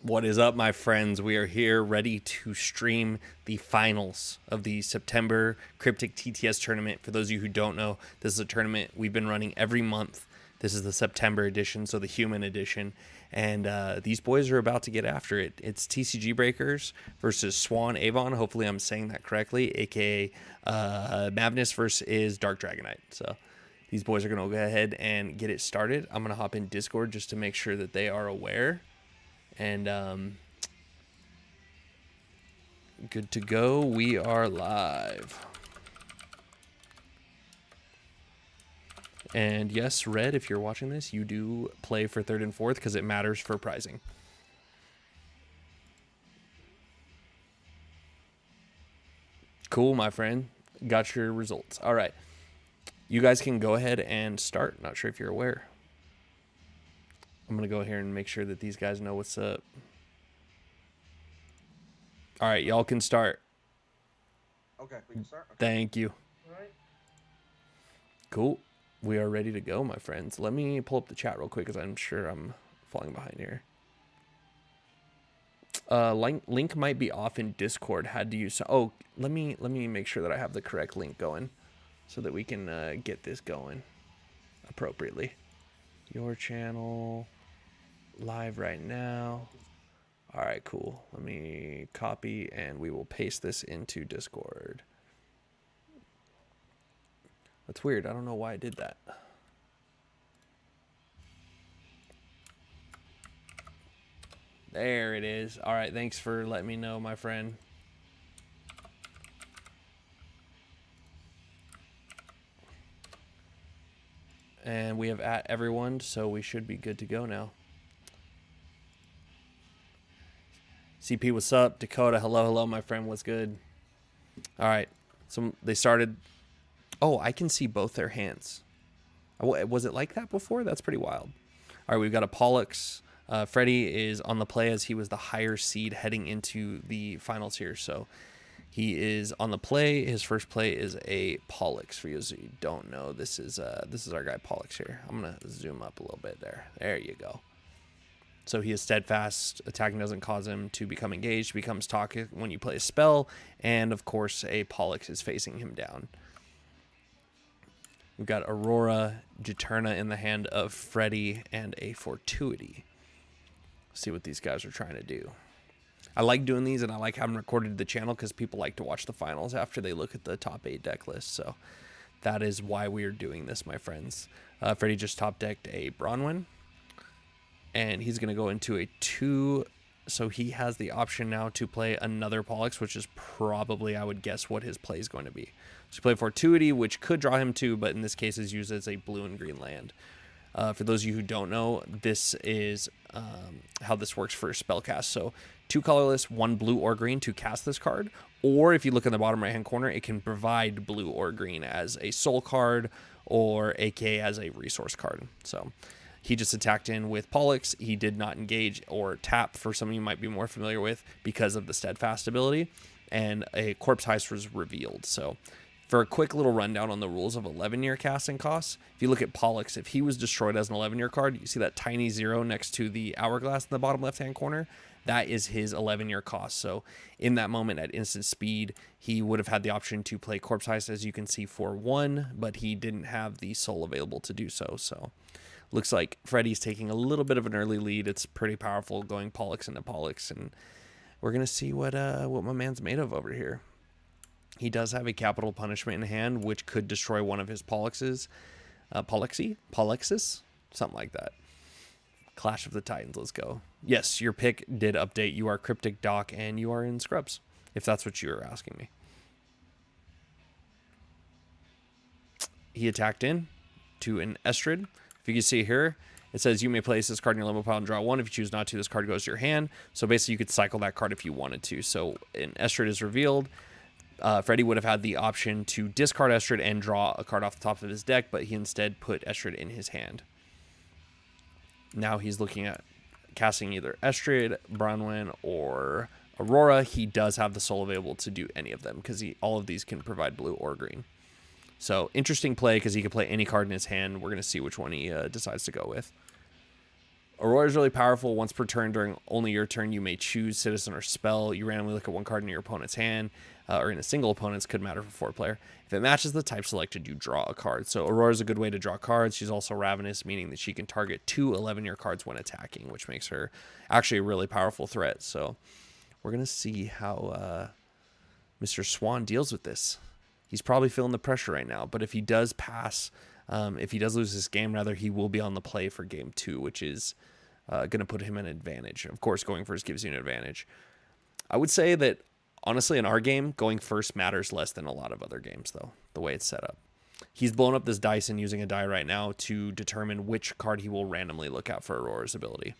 What is up, my friends? We are here ready to stream the finals of the September Kryptik TTS tournament. For those of you who don't know, this is a tournament we've been running every month. This is the September edition, so the human edition. And these boys are about to get after it. It's TCG Breakers versus Swan Avon. Hopefully I'm saying that correctly, aka Mavnus versus Dark Dragonite. So these boys are going to go ahead and get it started. I'm going to hop in Discord just to make sure that they are aware. And good to go. We are live. And yes, Red, if you're watching this, you do play for third and fourth because it matters for pricing. Cool, my friend. Got your results. All right. You guys can go ahead and start. Not sure if you're aware. I'm going to go here and make sure that these guys know what's up. All right, y'all can start. Okay, we can start. Okay. Thank you. All right. Cool. We are ready to go, my friends. Let me pull up the chat real quick because I'm sure I'm falling behind here. Link might be off in Discord. Had to use. Oh, let me make sure that I have the correct link going so that we can get this going appropriately. Your channel live right now. All right, cool. Let me copy and we will paste this into Discord. That's weird. I don't know why I did that. There it is. All right, thanks for letting me know, my friend. And we have at everyone, so we should be good to go now. CP, what's up? Dakota, hello, my friend. What's good? All right. So they started. Oh, I can see both their hands. Was it like that before? That's pretty wild. All right, we've got a Pollux. Freddie is on the play as he was the higher seed heading into the finals here. So he is on the play. His first play is a Pollux. For you who don't know, this is our guy Pollux here. I'm gonna zoom up a little bit there. There you go. So he is steadfast. Attacking doesn't cause him to become engaged. Becomes toxic when you play a spell, and of course a Pollux is facing him down. We've got Aurora, Juturna in the hand of Freddie, and a Fortuity. See what these guys are trying to do. I like doing these, and I like having recorded to the channel because people like to watch the finals after they look at the top 8 deck list. So that is why we are doing this, my friends. Freddie just top decked a Bronwyn, and he's going to go into a 2. So he has the option now to play another Pollux, which is probably, I would guess, what his play is going to be. So play Fortuity, which could draw him 2, but in this case is used as a blue and green land. For those of you who don't know, this is how this works for spellcast. So 2 colorless, 1 blue or green to cast this card. Or if you look in the bottom right hand corner, it can provide blue or green as a soul card or aka as a resource card. So he just attacked in with Pollux. He did not engage or tap, for some of you might be more familiar with, because of the steadfast ability. And a Corpse Heist was revealed. So for a quick little rundown on the rules of 11-year casting costs, if you look at Pollux, if he was destroyed as an 11-year card, you see that tiny 0 next to the hourglass in the bottom left-hand corner? That is his 11-year cost. So in that moment at instant speed, he would have had the option to play Corpse Heist, as you can see, for 1, but he didn't have the soul available to do so. So looks like Freddie's taking a little bit of an early lead. It's pretty powerful going Pollux into Pollux, and we're going to see what my man's made of over here. He does have a capital punishment in hand, which could destroy one of his Polluxes. Polluxes? Something like that. Clash of the Titans, let's go. Yes, your pick did update. You are Kryptik Doc, and you are in Scrubs, if that's what you were asking me. He attacked in to an Estrid. If you can see here, it says you may place this card in your limbo pile and draw 1. If you choose not to, this card goes to your hand. So basically, you could cycle that card if you wanted to. So an Estrid is revealed. Freddie would have had the option to discard Estrid and draw a card off the top of his deck, but he instead put Estrid in his hand. Now he's looking at casting either Estrid, Bronwyn, or Aurora. He does have the soul available to do any of them because all of these can provide blue or green. So interesting play because he could play any card in his hand. We're going to see which one he decides to go with. Aurora is really powerful. Once per turn during only your turn, you may choose Citizen or Spell. You randomly look at one card in your opponent's hand, or in a single opponent's, could matter for 4-player. If it matches the type selected, you draw a card. So Aurora is a good way to draw cards. She's also Ravenous, meaning that she can target 2 11-year cards when attacking, which makes her actually a really powerful threat. So we're going to see how Mr. Swan deals with this. He's probably feeling the pressure right now, but if he does pass, if he does lose this game, rather, he will be on the play for game 2, which is going to put him in an advantage. Of course, going first gives you an advantage. I would say that, honestly, in our game, going first matters less than a lot of other games, though, the way it's set up. He's blown up this dice and using a die right now to determine which card he will randomly look at for Aurora's ability.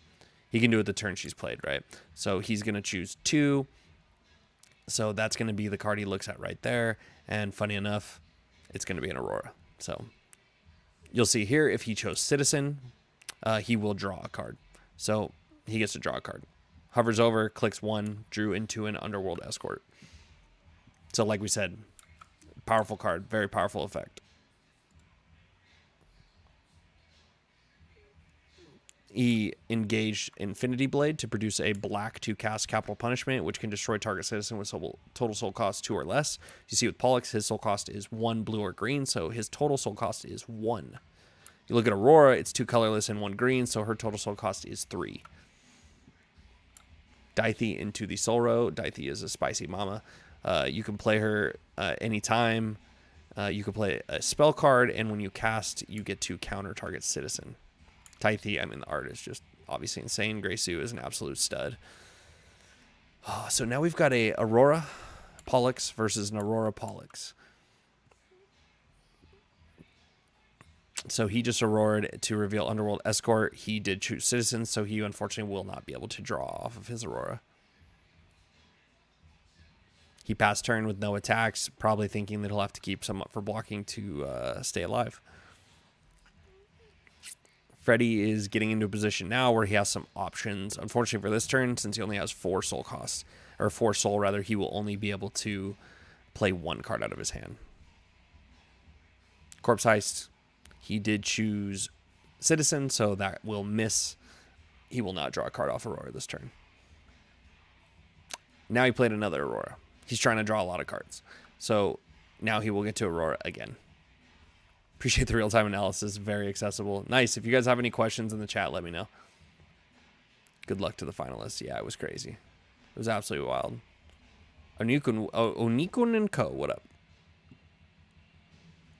He can do it the turn she's played, right? So he's going to choose 2. So that's going to be the card he looks at right there. And funny enough, it's going to be an Aurora. So you'll see here, if he chose Citizen, he will draw a card. So he gets to draw a card. Hovers over, clicks 1, drew into an Underworld Escort. So like we said, powerful card, very powerful effect. He engaged Infinity Blade to produce a black to cast Capital Punishment, which can destroy target citizen with total soul cost 2 or less. You see with Pollux, his soul cost is 1 blue or green, so his total soul cost is 1. You look at Aurora, it's 2 colorless and 1 green, so her total soul cost is 3. Dythe into the Soul Row. Dythe is a spicy mama. You can play her anytime. You can play a spell card, and when you cast, you get to counter target citizen. Dythe, I mean, the art is just obviously insane. Graysu is an absolute stud. So now we've got a Aurora Pollux versus an Aurora Pollux. So he just Auroraed to reveal Underworld Escort. He did choose Citizen, so he unfortunately will not be able to draw off of his Aurora. He passed turn with no attacks, probably thinking that he'll have to keep some up for blocking to stay alive. Freddy is getting into a position now where he has some options. Unfortunately for this turn, since he only has 4 soul costs, or 4 soul rather, he will only be able to play 1 card out of his hand. Corpse Heist, he did choose Citizen, so that will miss. He will not draw a card off Aurora this turn. Now he played another Aurora. He's trying to draw a lot of cards. So now he will get to Aurora again. Appreciate the real-time analysis. Very accessible. Nice. If you guys have any questions in the chat, let me know. Good luck to the finalists. Yeah, it was crazy. It was absolutely wild. Onikun and Co. What up?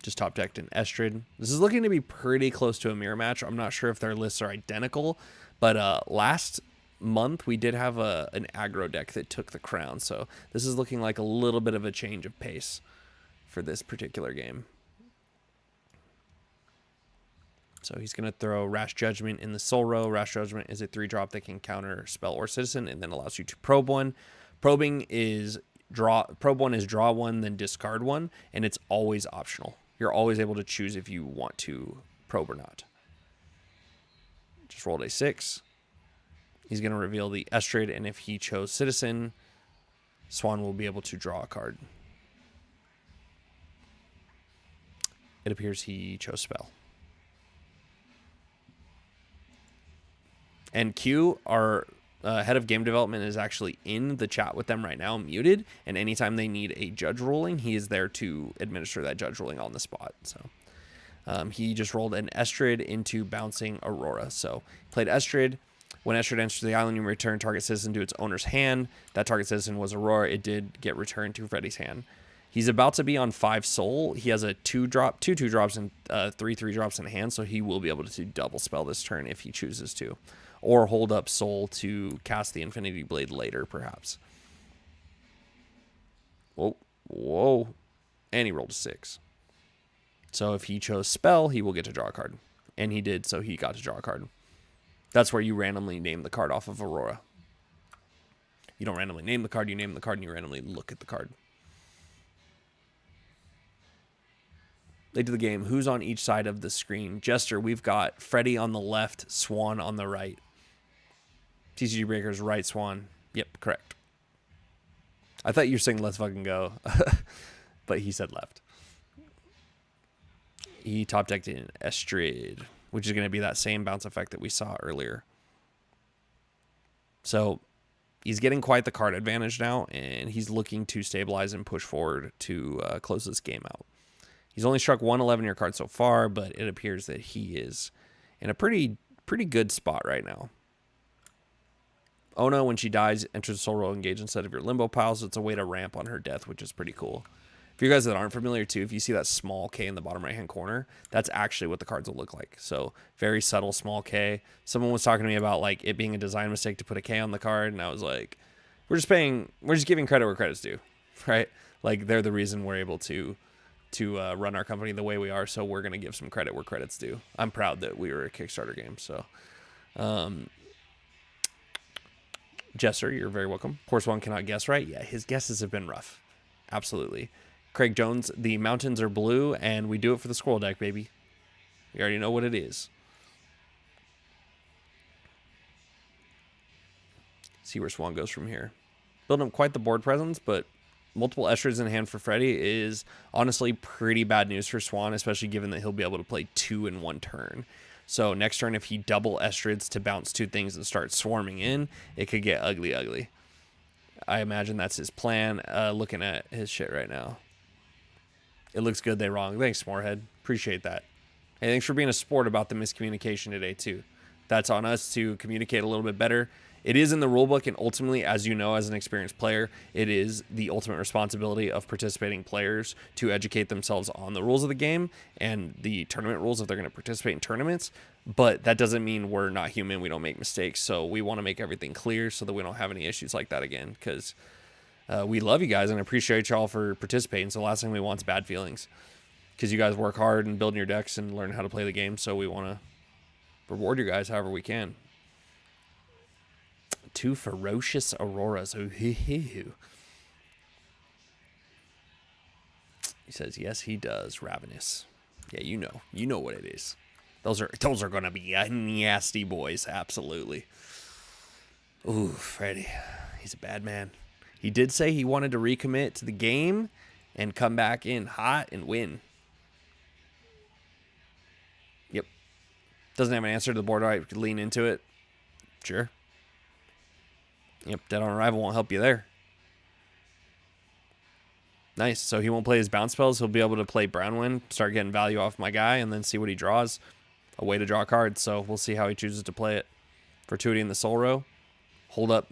Just top decked in Estrid. This is looking to be pretty close to a mirror match. I'm not sure if their lists are identical, but last month we did have an aggro deck that took the crown. So this is looking like a little bit of a change of pace for this particular game. So he's going to throw Rash Judgment in the Soul Row. Rash Judgment is a 3-drop that can counter spell or citizen and then allows you to probe 1. Probing is probe 1 is draw 1, then discard 1, and it's always optional. You're always able to choose if you want to probe or not. Just rolled a 6. He's going to reveal the Estrid, and if he chose Citizen, Swan will be able to draw a card. It appears he chose Spell. And Q, our head of game development, is actually in the chat with them right now, muted. And anytime they need a judge ruling, he is there to administer that judge ruling on the spot. So he just rolled an Estrid into bouncing Aurora. So played Estrid. When Estrid enters the island, you return target citizen to its owner's hand. That target citizen was Aurora. It did get returned to Freddy's hand. He's about to be on 5 soul. He has a 2-drop, 2 2-drops, and 3 3-drops in hand. So he will be able to double spell this turn if he chooses to. Or hold up soul to cast the Infinity Blade later, perhaps. Whoa. Whoa. And he rolled a 6. So if he chose Spell, he will get to draw a card. And he did, so he got to draw a card. That's where you randomly name the card off of Aurora. You don't randomly name the card, you name the card, and you randomly look at the card. Late to the game, who's on each side of the screen? Jester, we've got Freddy on the left, Swan on the right. TCG Breakers, right, Swan. Yep, correct. I thought you were saying let's fucking go. But he said left. He top decked in Estrid, which is going to be that same bounce effect that we saw earlier. So he's getting quite the card advantage now, and he's looking to stabilize and push forward to close this game out. He's only struck one 11-year card so far, but it appears that he is in a pretty good spot right now. Ona, when she dies, enters Soul Roll engage instead of your limbo pile, so it's a way to ramp on her death, which is pretty cool. For you guys that aren't familiar too, if you see that small K in the bottom right hand corner, that's actually what the cards will look like. So very subtle small K. Someone was talking to me about like it being a design mistake to put a K on the card, and I was like, we're just giving credit where credit's due, right? Like they're the reason we're able to run our company the way we are, so we're gonna give some credit where credit's due. I'm proud that we were a Kickstarter game. So Jester, you're very welcome. Course one cannot guess right. Yeah, his guesses have been rough. Absolutely. Craig Jones, the mountains are blue, and we do it for the scroll deck, baby. We already know what it is. See where Swan goes from here. Building up quite the board presence, but multiple Estrades in hand for Freddy is honestly pretty bad news for Swan, especially given that he'll be able to play 2 in 1 turn. So next turn, if he double Estrades to bounce 2 things and start swarming in, it could get ugly. I imagine that's his plan. Looking at his shit right now. It looks good, they wrong. Thanks, Moorhead. Appreciate that. Hey, thanks for being a sport about the miscommunication today, too. That's on us to communicate a little bit better. It is in the rulebook, and ultimately, as you know, as an experienced player, it is the ultimate responsibility of participating players to educate themselves on the rules of the game and the tournament rules if they're going to participate in tournaments. But that doesn't mean we're not human. We don't make mistakes. So we want to make everything clear so that we don't have any issues like that again, because we love you guys and appreciate y'all for participating. So the last thing we want is bad feelings, because you guys work hard and building your decks and learn how to play the game. So we want to reward you guys however we can. 2 ferocious Auroras. Ooh, he says yes, he does. Ravenous. Yeah, you know what it is. Those are gonna be nasty boys. Absolutely. Ooh, Freddy, he's a bad man. He did say he wanted to recommit to the game and come back in hot and win. Yep. Doesn't have an answer to the board. All right, we could lean into it. Sure. Yep, Dead on Arrival won't help you there. Nice. So he won't play his bounce spells. He'll be able to play Brownwind, start getting value off my guy, and then see what he draws. A way to draw cards. So we'll see how he chooses to play it. Fortuity in the Soul Row. Hold up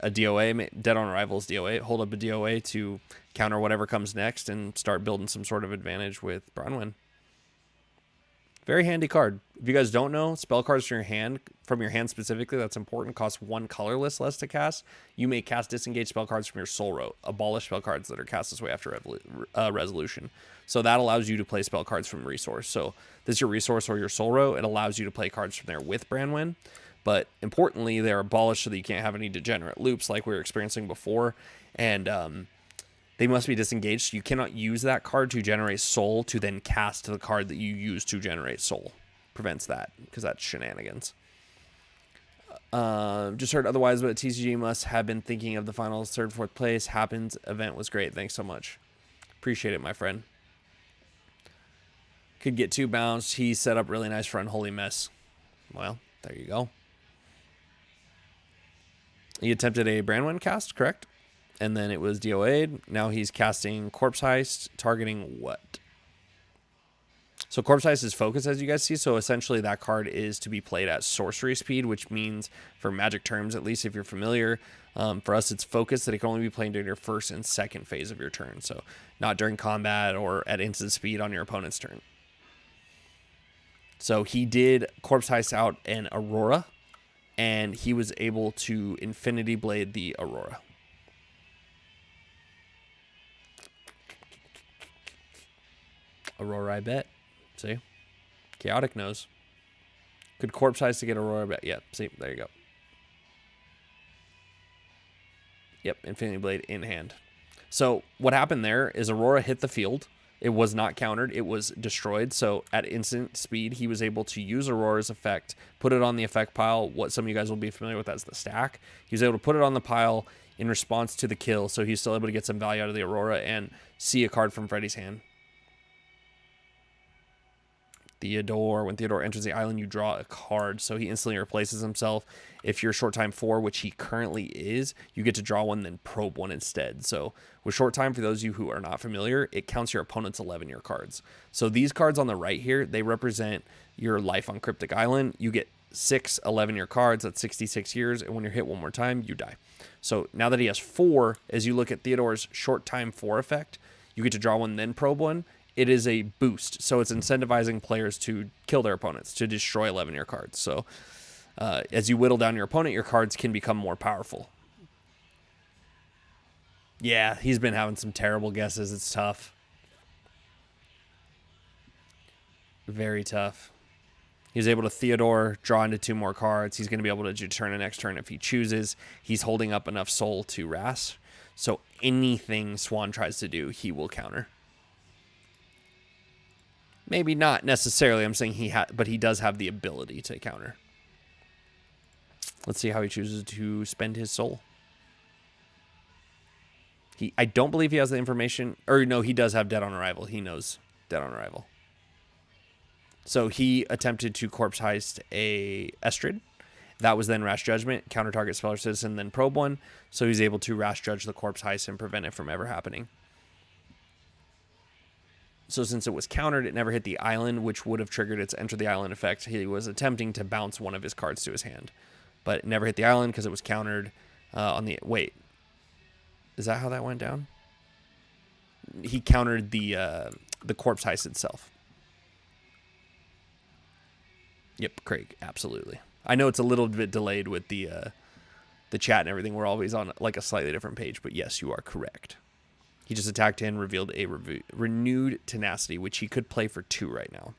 a DOA. Dead on Arrival's DOA. Hold up a DOA to counter whatever comes next and start building some sort of advantage with Brownwind. Very handy card. If you guys don't know, spell cards from your hand specifically, that's important, cost 1 colorless less to cast. You may cast disengage spell cards from your Soul Row, abolish spell cards that are cast this way after resolution. So that allows you to play spell cards from resource. So this is your resource or your Soul Row. It allows you to play cards from there with Brandwin. But importantly, they're abolished so that you can't have any degenerate loops like we were experiencing before. And they must be disengaged. You cannot use that card to generate soul to then cast the card that you use to generate soul. Prevents that, because that's shenanigans. Just heard otherwise, but TCG must have been thinking of the finals, 3rd, 4th place. Happens. Event was great. Thanks so much. Appreciate it, my friend. Could get 2 bounced. He set up really nice for Unholy Mess. Well, there you go. He attempted a Brandwin cast, correct? And then it was DOA'd. Now he's casting Corpse Heist, targeting what? So Corpse Heist is focus, as you guys see. So essentially that card is to be played at sorcery speed, which means, for Magic terms, at least if you're familiar, for us it's focus, that it can only be played during your 1st and 2nd phase of your turn. So not during combat or at instant speed on your opponent's turn. So he did Corpse Heist out an Aurora, and he was able to Infinity Blade the Aurora. Aurora, I bet. See? Chaotic knows. Could Corpse Heist to get Aurora, bet. Yeah, see? There you go. Yep, Infinity Blade in hand. So what happened there is Aurora hit the field. It was not countered. It was destroyed. So at instant speed, he was able to use Aurora's effect, put it on the effect pile, what some of you guys will be familiar with as the stack. He was able to put it on the pile in response to the kill, so he's still able to get some value out of the Aurora and see a card from Freddy's hand. Theodore. When Theodore enters the island, you draw a card, so he instantly replaces himself. If you're short time 4, which he currently is, you get to draw one, then probe one instead. So with short time, for those of you who are not familiar, it counts your opponent's 11-year cards. So these cards on the right here, they represent your life on Kryptik Island. You get 6 11-year cards. That's 66 years, and when you're hit one more time, you die. So now that he has 4, as you look at Theodore's short time 4 effect, you get to draw one, then probe one. It is a boost, so it's incentivizing players to kill their opponents, to destroy 11-year cards. So as you whittle down your opponent, your cards can become more powerful. Yeah, he's been having some terrible guesses. It's tough. Very tough. He's able to Theodore, draw into 2 more cards. He's going to be able to return the next turn if he chooses. He's holding up enough soul to Ras. So anything Swan tries to do, he will counter. Maybe not necessarily. I'm saying but he does have the ability to counter. Let's see how he chooses to spend his soul. I don't believe he has the information. Or no, he does have Dead on Arrival. He knows Dead on Arrival. So he attempted to corpse heist a Estrid. That was then Rash Judgment, counter target spell or citizen, then probe one. So he's able to Rash Judge the corpse heist and prevent it from ever happening. So since it was countered, it never hit the island, which would have triggered its enter the island effect. He was attempting to bounce one of his cards to his hand, but it never hit the island because it was countered on the... Wait. Is that how that went down? He countered the corpse heist itself. Yep, Craig, absolutely. I know it's a little bit delayed with the chat and everything. We're always on like a slightly different page, but yes, you are correct. He just attacked and revealed a renewed tenacity, which he could play for 2 right now,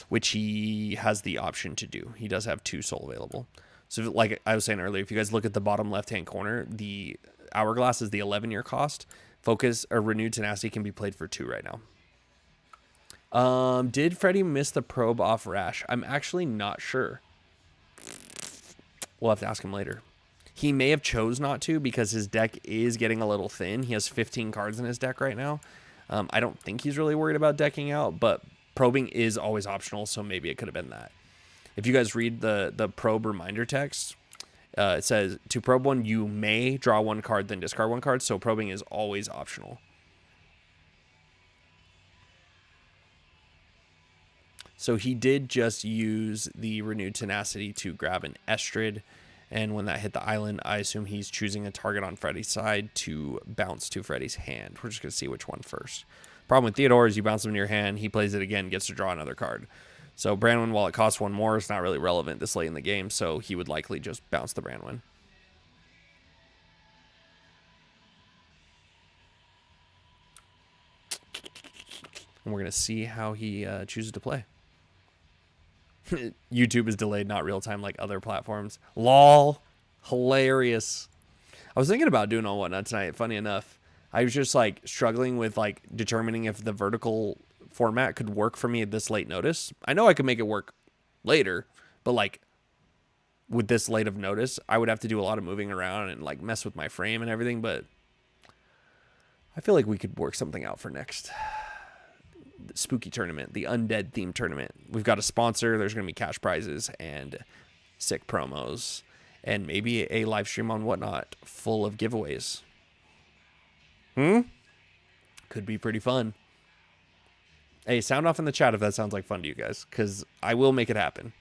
which he has the option to do. He does have 2 soul available. So like I was saying earlier, if you guys look at the bottom left-hand corner, the hourglass is the 11-year cost. Focus or renewed tenacity can be played for 2 right now. Did Freddy miss the probe off Rash? I'm actually not sure. We'll have to ask him later. He may have chose not to because his deck is getting a little thin. He has 15 cards in his deck right now. I don't think he's really worried about decking out, but probing is always optional, so maybe it could have been that. If you guys read the probe reminder text, it says, to probe one, you may draw 1 card, then discard 1 card, so probing is always optional. So he did just use the renewed tenacity to grab an Estrid, and when that hit the island, I assume he's choosing a target on Freddy's side to bounce to Freddy's hand. We're just going to see which one first. Problem with Theodore is you bounce him in your hand, he plays it again, gets to draw another card. So Branwyn, while it costs 1 more, it's not really relevant this late in the game, so he would likely just bounce the Branwyn. And we're going to see how he chooses to play. YouTube is delayed, not real time like other platforms. LOL. Hilarious. I was thinking about doing on Whatnot tonight, funny enough. I was just like struggling with like determining if the vertical format could work for me at this late notice. I know I could make it work later, but like with this late of notice, I would have to do a lot of moving around and like mess with my frame and everything, but I feel like we could work something out for next spooky tournament, the undead theme tournament. We've got a sponsor. There's going to be cash prizes and sick promos and maybe a live stream on Whatnot full of giveaways. Could be pretty fun. Hey, sound off in the chat if that sounds like fun to you guys, because I will make it happen.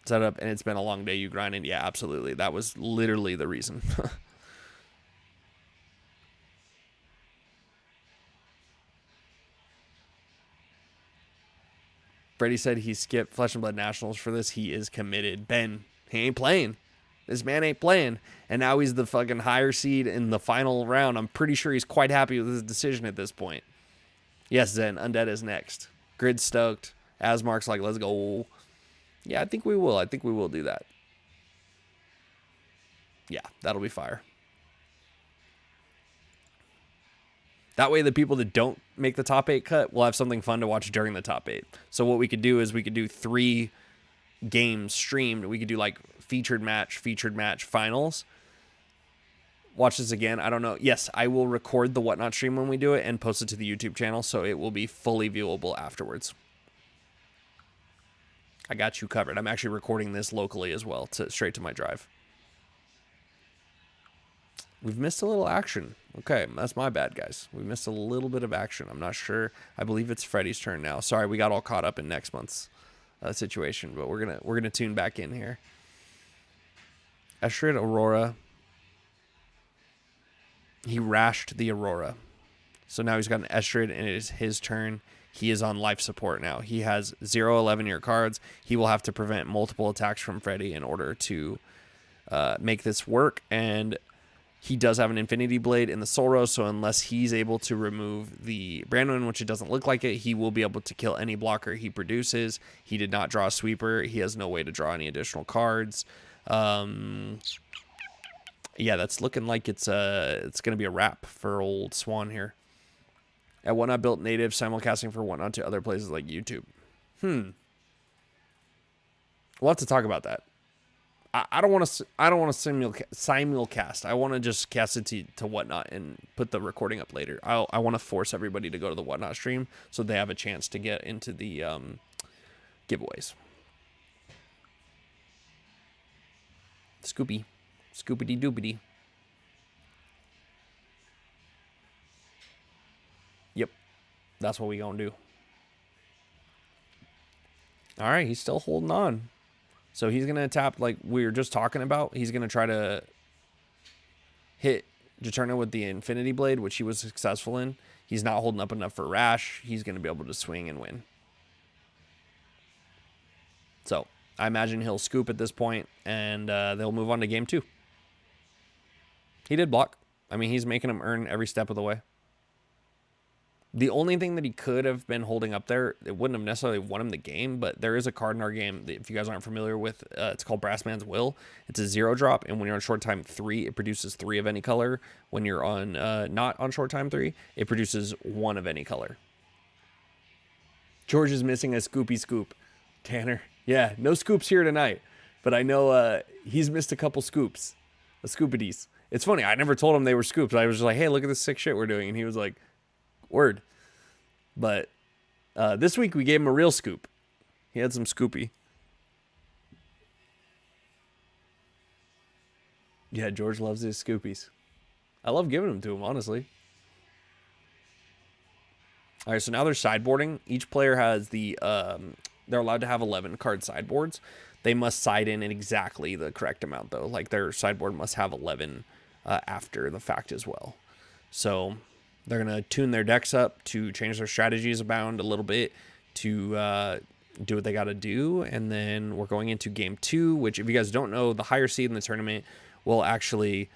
Set up and it's been a long day you grinding. Yeah, absolutely. That was literally the reason. Freddie said he skipped Flesh and Blood Nationals for this. He is committed. Ben, he ain't playing. This man ain't playing. And now he's the fucking higher seed in the final round. I'm pretty sure he's quite happy with his decision at this point. Yes, Zen, Undead is next. Grid stoked. Asmark's like, let's go. Yeah, I think we will. I think we will do that. Yeah, that'll be fire. That way the people that don't make the top 8 cut will have something fun to watch during the top 8. So what we could do is we could do 3 games streamed. We could do like featured match, finals. watch this again. I don't know. Yes, I will record the Whatnot stream when we do it and post it to the YouTube channel, so it will be fully viewable afterwards. I got you covered. I'm actually recording this locally as well, straight to my drive. We've missed a little action. Okay, that's my bad, guys. We missed a little bit of action. I'm not sure. I believe it's Freddy's turn now. Sorry, we got all caught up in next month's situation, but we're gonna tune back in here. Estrid Aurora. He rashed the Aurora, so now he's got an Estrid, and it is his turn. He is on life support now. He has 0 11-year cards. He will have to prevent multiple attacks from Freddy in order to make this work, and he does have an Infinity Blade in the Soul Rose, so unless he's able to remove the Brandon, which it doesn't look like it, he will be able to kill any blocker he produces. He did not draw a sweeper. He has no way to draw any additional cards. Yeah, that's looking like it's going to be a wrap for old Swan here. At Whatnot built native, simulcasting for Whatnot to other places like YouTube. We'll have to talk about that. I don't want to simulcast. I want to just cast it to Whatnot and put the recording up later. I want to force everybody to go to the Whatnot stream so they have a chance to get into the giveaways. Scoopy. Scoopity doopity. Yep. That's what we gonna do. All right, he's still holding on. So he's going to tap, like we were just talking about. He's going to try to hit Juturna with the Infinity Blade, which he was successful in. He's not holding up enough for Rash. He's going to be able to swing and win. So I imagine he'll scoop at this point, and they'll move on to game 2. He did block. I mean, he's making him earn every step of the way. The only thing that he could have been holding up there, it wouldn't have necessarily won him the game, but there is a card in our game that, if you guys aren't familiar with, it's called Brassman's Will. It's a 0-drop, and when you're on short time 3, it produces 3 of any color. When you're on not on short time 3, it produces 1 of any color. George is missing a scoopy scoop. Tanner, yeah, no scoops here tonight, but I know he's missed a couple scoops, the scoopities. It's funny, I never told him they were scoops. I was just like, hey, look at this sick shit we're doing, and he was like, word. But this week we gave him a real scoop. He had some scoopy. Yeah, George loves his scoopies. I love giving them to him, honestly. All right, so now they're sideboarding. Each player has the they're allowed to have 11 card sideboards. They must side in exactly the correct amount, though. Like, their sideboard must have 11 after the fact as well. So they're going to tune their decks up to change their strategies abound a little bit to do what they got to do. And then we're going into game 2, which, if you guys don't know, the higher seed in the tournament will actually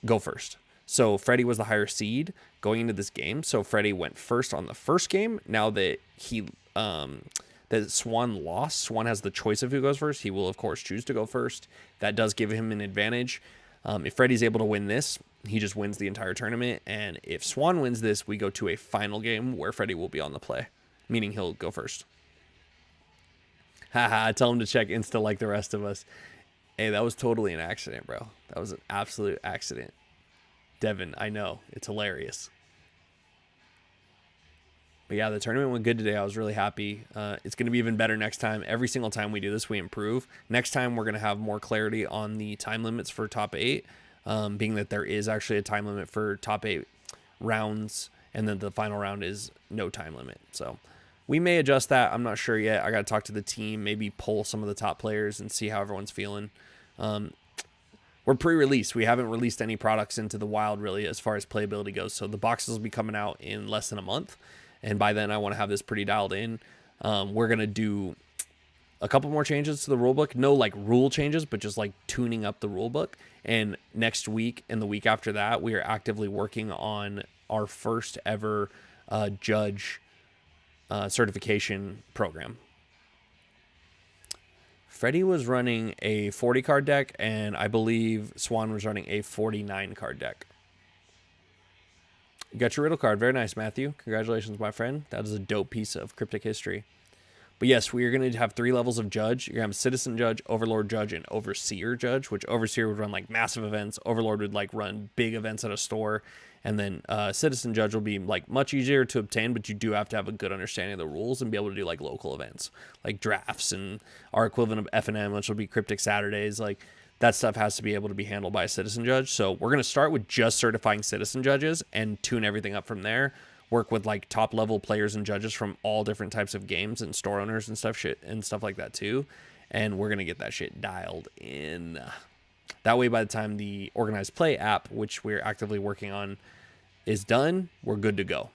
go first. So Freddy was the higher seed going into this game. So Freddy went first on the first game. Now that that Swan lost, Swan has the choice of who goes first. He will, of course, choose to go first. That does give him an advantage. If Freddy's able to win this, he just wins the entire tournament. And if Swan wins this, we go to a final game where Freddy will be on the play, meaning he'll go first. Haha, tell him to check Insta like the rest of us. Hey, that was totally an accident, bro. That was an absolute accident. Devin, I know. It's hilarious. But yeah, the tournament went good today. I was really happy. It's going to be even better next time. Every single time we do this, we improve. Next time, we're going to have more clarity on the time limits for top 8, being that there is actually a time limit for top 8 rounds, and then the final round is no time limit. So we may adjust that. I'm not sure yet. I got to talk to the team, maybe poll some of the top players and see how everyone's feeling. We're pre-release. We haven't released any products into the wild, really, as far as playability goes. So the boxes will be coming out in less than a month. And by then, I want to have this pretty dialed in. We're going to do a couple more changes to the rulebook. No, like, rule changes, but just, like, tuning up the rulebook. And next week and the week after that, we are actively working on our first ever judge certification program. Freddy was running a 40-card deck, and I believe Swan was running a 49-card deck. You got your riddle card. Very nice, Matthew. Congratulations, my friend. That is a dope piece of Kryptik history. But yes, we are going to have 3 levels of judge. You're going to have citizen judge, overlord judge, and overseer judge, which overseer would run like massive events. Overlord would like run big events at a store. And then citizen judge will be like much easier to obtain, but you do have to have a good understanding of the rules and be able to do like local events, like drafts and our equivalent of F&M, which will be Kryptik Saturdays. Like that stuff has to be able to be handled by a citizen judge. So we're going to start with just certifying citizen judges and tune everything up from there. Work with like top level players and judges from all different types of games and store owners and stuff like that too. And we're going to get that shit dialed in. That way, by the time the organized play app, which we're actively working on, is done, we're good to go.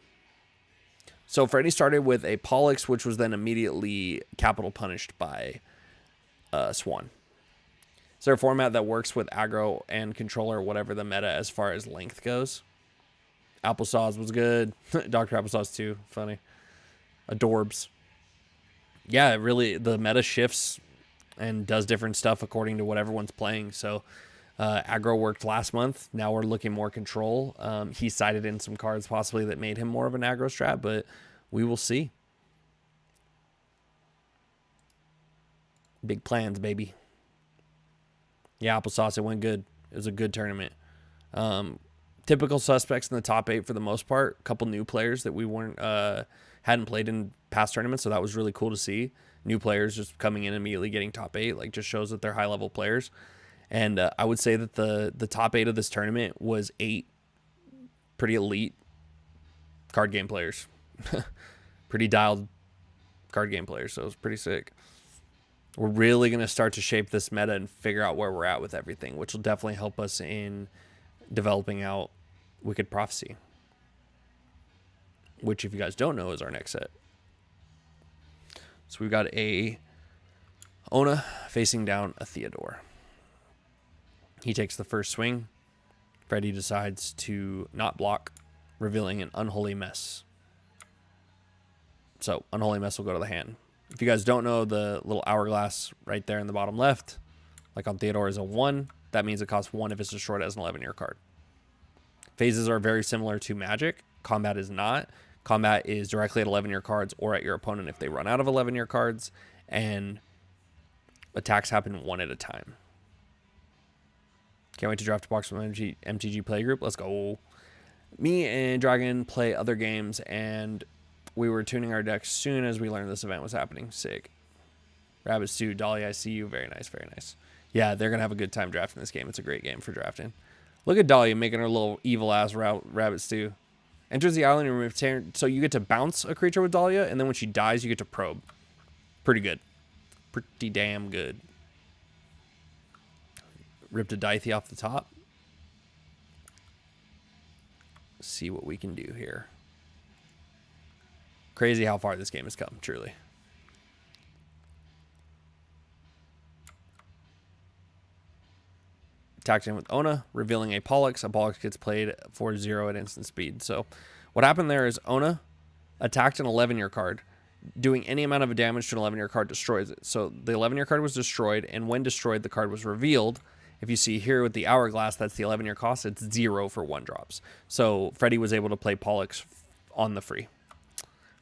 So Freddy started with a Pollux, which was then immediately capital punished by Swan. Is there a format that works with aggro and controller, whatever the meta as far as length goes? Applesauce was good. Dr. Applesauce too. Funny. Adorbs. Yeah, really, the meta shifts and does different stuff according to what everyone's playing. So aggro worked last month. Now we're looking more control. He sided in some cards possibly that made him more of an aggro strat, but we will see. Big plans, baby. Yeah, Applesauce, it went good. It was a good tournament. Typical suspects in the top 8 for the most part. A couple new players that we hadn't played in past tournaments, so that was really cool to see. New players just coming in immediately getting top 8, like just shows that they're high level players. And I would say that the top 8 of this tournament was 8 pretty elite card game players, pretty dialed card game players. So it was pretty sick. We're really going to start to shape this meta and figure out where we're at with everything, which will definitely help us in developing out Wicked Prophecy, which, if you guys don't know, is our next set. So we've got a Ona facing down a Theodore. He takes the first swing. Freddy decides to not block, revealing an Unholy Mess. So Unholy Mess will go to the hand. If you guys don't know, the little hourglass right there in the bottom left, like on Theodore, is a 1. That means it costs 1 if it's destroyed as an 11-year card. Phases are very similar to Magic. Combat is not. Combat is directly at 11-year cards or at your opponent if they run out of 11-year cards, and attacks happen 1 at a time. Can't wait to draft a box from MTG Playgroup. Let's go. Me and Dragon play other games, and we were tuning our decks soon as we learned this event was happening. Sick. Rabbit Stew, Dolly, I see you. Very nice, very nice. Yeah, they're going to have a good time drafting this game. It's a great game for drafting. Look at Dahlia making her little evil-ass rabbit stew. Enters the island and return. So you get to bounce a creature with Dahlia, and then when she dies, you get to probe. Pretty good. Pretty damn good. Ripped a Dithy off the top. See what we can do here. Crazy how far this game has come, truly. Attacked in with Ona, revealing a Pollux. A Pollux gets played for 0 at instant speed. So what happened there is Ona attacked an 11-year card. Doing any amount of damage to an 11-year card destroys it. So the 11-year card was destroyed, and when destroyed, the card was revealed. If you see here with the hourglass, that's the 11-year cost. It's 0 for 1-drops. So Freddy was able to play Pollux on the free.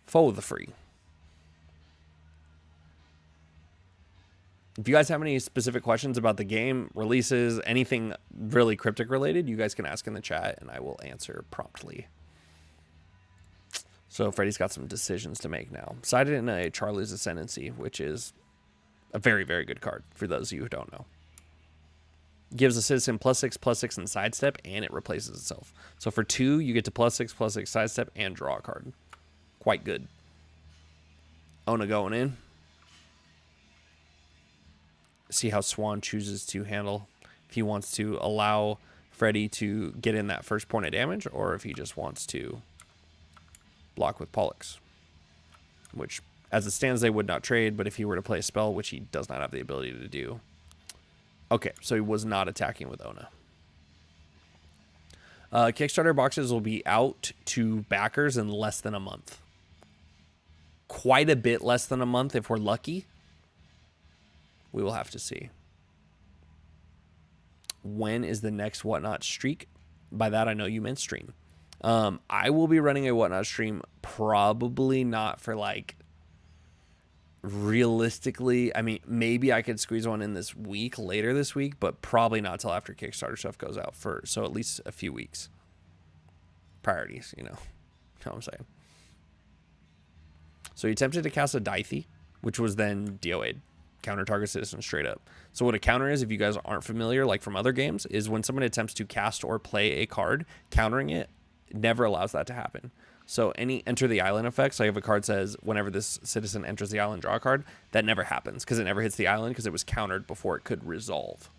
For the free. If you guys have any specific questions about the game, releases, anything really Kryptik related, you guys can ask in the chat and I will answer promptly. So Freddy's got some decisions to make now. Sided in a Charlie's Ascendancy, which is a very, very good card for those of you who don't know. Gives a citizen +6/+6 and sidestep, and it replaces itself. So for 2, you get to +6/+6 sidestep and draw a card. Quite good. Ona going in. See how Swan chooses to handle. If he wants to allow Freddy to get in that first point of damage, or if he just wants to block with Pollux. Which, as it stands, they would not trade, but if he were to play a spell, which he does not have the ability to do. Okay, so he was not attacking with Ona. Kickstarter boxes will be out to backers in less than a month. Quite a bit less than a month if we're lucky. We will have to see. When is the next Whatnot streak? By that, I know you meant stream. I will be running a Whatnot stream probably not for like Realistically, I mean, maybe I could squeeze one in this week, later this week, but probably not till after Kickstarter stuff goes out so at least a few weeks. Priorities, you know what I'm saying. So he attempted to cast a Dithy, which was then DOA'd. Counter target citizen straight up. So what a counter is, if you guys aren't familiar, like from other games, is when someone attempts to cast or play a card, countering it never allows that to happen. So any enter the island effects, like if a card says whenever this citizen enters the island, draw a card, that never happens because it never hits the island because it was countered before it could resolve.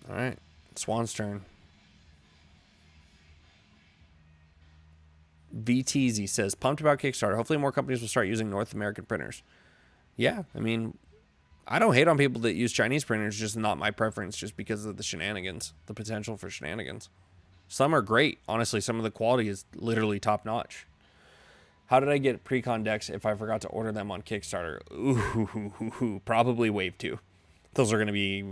All right, Swan's turn. VTZ says, pumped about Kickstarter. Hopefully more companies will start using North American printers. Yeah, I mean, I don't hate on people that use Chinese printers, just not my preference, just because of the shenanigans, the potential for shenanigans. Some are great. Honestly, some of the quality is literally top notch. How did I get pre-con decks if I forgot to order them on Kickstarter? Ooh, probably Wave 2. Those are going to be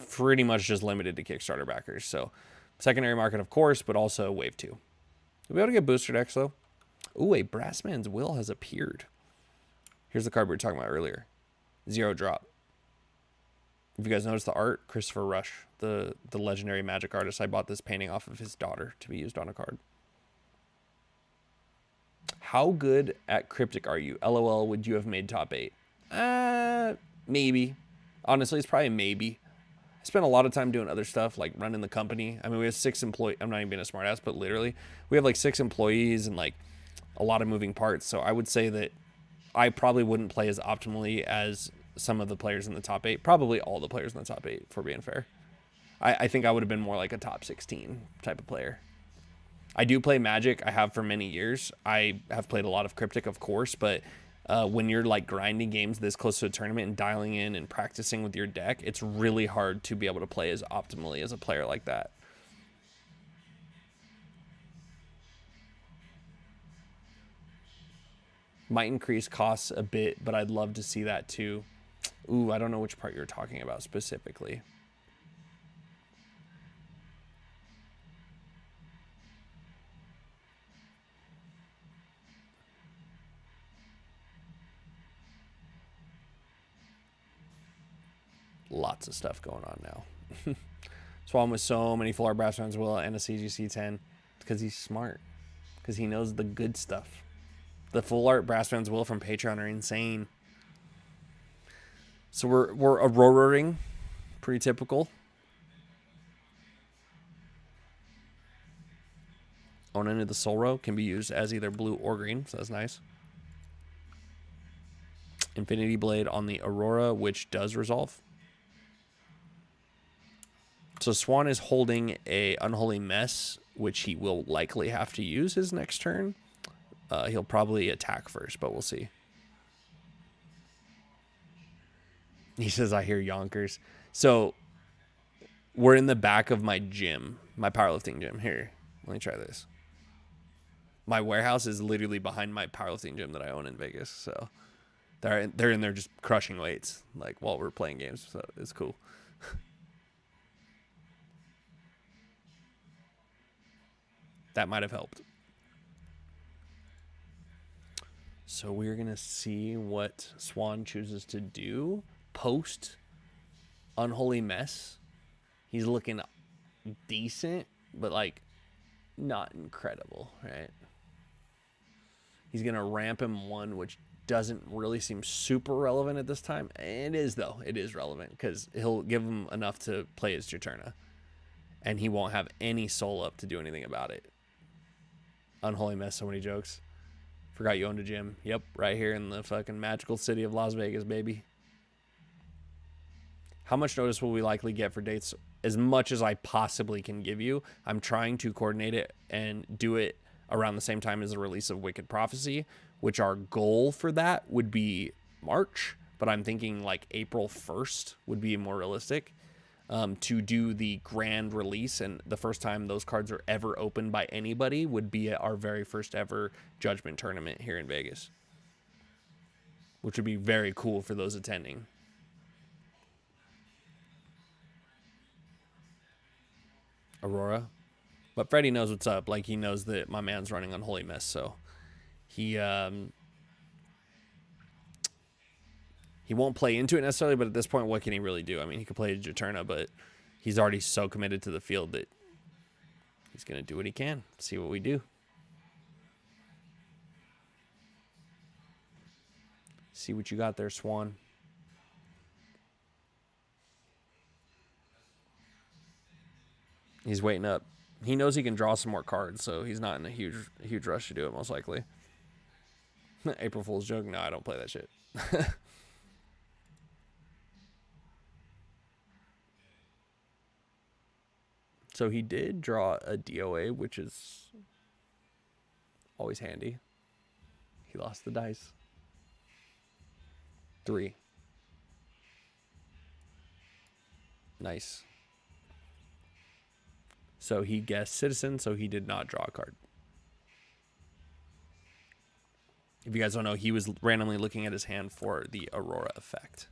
pretty much just limited to Kickstarter backers. So secondary market, of course, but also Wave 2. We'll be able to get booster decks, though. Ooh, a Brassman's Will has appeared. Here's the card we were talking about earlier. 0 drop. If you guys notice the art, Christopher Rush, the legendary Magic artist, I bought this painting off of his daughter to be used on a card. How good at Kryptik are you? LOL, would you have made top 8? Maybe. Honestly, it's probably maybe. I spent a lot of time doing other stuff, like running the company. I mean, we have 6 employees. I'm not even being a smart ass, but literally, we have like 6 employees and like a lot of moving parts. So I would say that I probably wouldn't play as optimally as some of the players in the top 8. Probably all the players in the top 8, for being fair. I think I would have been more like a top 16 type of player. I do play Magic. I have for many years. I have played a lot of Kryptik, of course, but when you're like grinding games this close to a tournament and dialing in and practicing with your deck, it's really hard to be able to play as optimally as a player like that. Might increase costs a bit, but I'd love to see that too. Ooh, I don't know which part you're talking about specifically. Lots of stuff going on now. Swan with so many full art Brassman's Will and a CGC 10 because he's smart, because he knows the good stuff. The full art Brassman's Will from Patreon are insane. So we're Auroraing, pretty typical. On into the Soul Row can be used as either blue or green, so that's nice. Infinity Blade on the Aurora, which does resolve. So Swan is holding a Unholy Mess, which he will likely have to use his next turn. He'll probably attack first, but we'll see. He says, I hear yonkers. So we're in the back of my gym, my powerlifting gym. Here, let me try this. My warehouse is literally behind my powerlifting gym that I own in Vegas. So they're in there just crushing weights, like while we're playing games. So it's cool. That might have helped. So we're going to see what Swan chooses to do post Unholy Mess. He's looking decent, but like not incredible, right? He's going to ramp him 1, which doesn't really seem super relevant at this time. It is, though. It is relevant because he'll give him enough to play his Juturna. And he won't have any soul up to do anything about it. Unholy Mess, so many jokes. Forgot you owned a gym. Yep, right here in the fucking magical city of Las Vegas, baby. How much notice will we likely get for dates? As much as I possibly can give you. I'm trying to coordinate it and do it around the same time as the release of Wicked Prophecy, which our goal for that would be March, but I'm thinking like April 1st would be more realistic. To do the grand release, and the first time those cards are ever opened by anybody would be at our very first ever Judgment tournament here in Vegas, which would be very cool for those attending. Aurora. But Freddy knows what's up. Like, he knows that my man's running Unholy Mess, so he won't play into it necessarily, but at this point, what can he really do? I mean, he could play Juturna, but he's already so committed to the field that he's going to do what he can. See what we do. See what you got there, Swan. He's waiting up. He knows he can draw some more cards, so he's not in a huge rush to do it, most likely. April Fool's joke? No, I don't play that shit. So he did draw a DOA, which is always handy. He lost the dice. 3. Nice. So he guessed Citizen, so he did not draw a card. If you guys don't know, he was randomly looking at his hand for the Aurora effect,